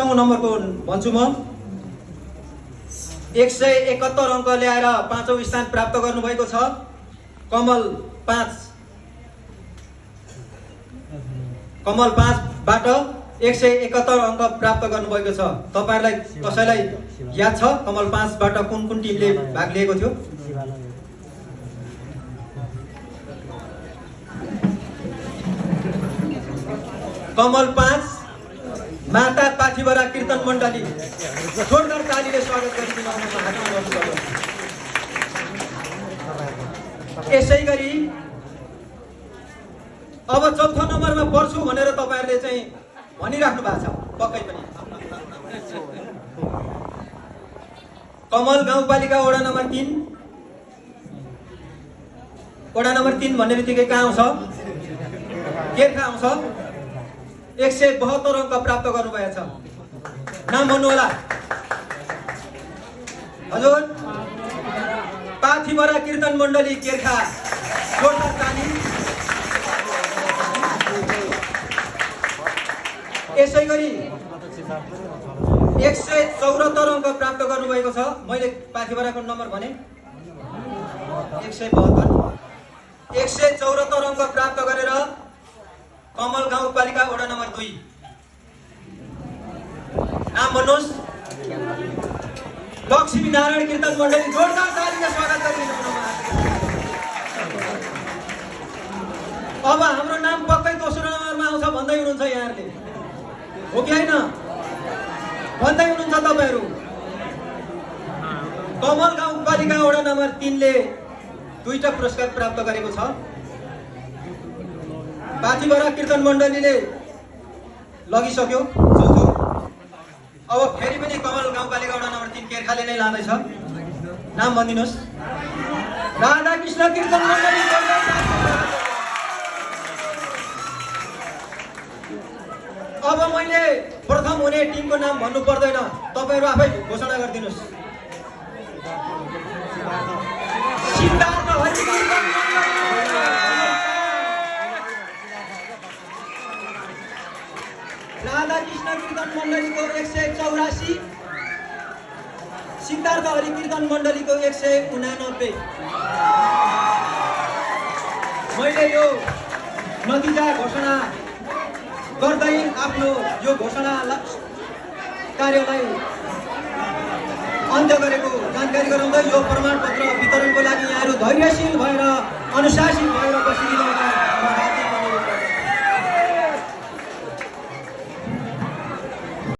7औं नम्बरको भन्छु म 171 अङ्क ल्याएर 5औं स्थान प्राप्त गर्नुभएको छ कमल 5 बाट 171 अङ्क प्राप्त गर्नुभएको छ। तपाईहरुलाई कसैलाई याद छ कमल 5 बाट कुन कुन टिमले भाग लिएको थियो? कमल 5 माता पाथिभरा कीर्तन मण्डली जोरदार तालीले स्वागत गरिदिनु हुन। यसैगरी अब 4थो नम्बरमा पर्छु भनेर तपाईहरुले चाहिँ भनिराख्नु भएको छ पक्कै पनि। कमल गाउँपालिका वडा नम्बर 3 भन्ने बित्तिकै कहाँ आउँछ? केर्खा आउँछ। 172 अङ्क प्राप्त गर्नुभएको छ। नाम भन्नु होला हजुर। पाथिभरा कीर्तन मण्डली केर्खा जोरदार ताली। यसैगरी 174 अङ्क प्राप्त गर्नुभएको छ। मैले पाथिभराको नम्बर भने 172 174 अङ्क प्राप्त गरेर कमल गाउँपालिका वडा नम्बर 2 नाम भन्नुहोस्। लक्ष्मी नारायण कीर्तन मण्डली जोरदार तालीले स्वागत गरिदिनु। अब हाम्रो नाम पक्कै दोस्रो नम्बरमा आउँछ भन्दै हुनुहुन्छ यहाँहरूले, हो कि हैन? भन्दै हुनुहुन्छ तपाईहरु। कमल गाउँपालिका वडा नम्बर 3 ले 2टा पुरस्कार प्राप्त गरेको छ। पाथिभरा कीर्तन मण्डलीले लगिसक्यो चौथो। अब फेरि पनि कमल गाउँपालिका वडा नम्बर 3 केर्खाले नै लाँदैछ। नाम भनिदिनुहोस्। राधा कृष्ण कीर्तन मण्डली। अब मैले प्रथम हुने टिमको नाम भन्नु पर्दैन, तपाईहरु आफै घोषणा गरिदिनुहोस्। सिद्धार्थ हरि कीर्तन राधा कृष्ण कीर्तन मण्डलीको 184, सिद्धार्थ हरि कीर्तन मण्डलीको 189। मैले यो नतिजा घोषणा गर्दै आफ्नो यो घोषणा कार्यलाई अन्त्य गरेको जानकारी गराउँदै यो प्रमाणपत्र वितरणको लागि यहाँहरू धैर्यशील भएर अनुशासित भएर बसिदिनु।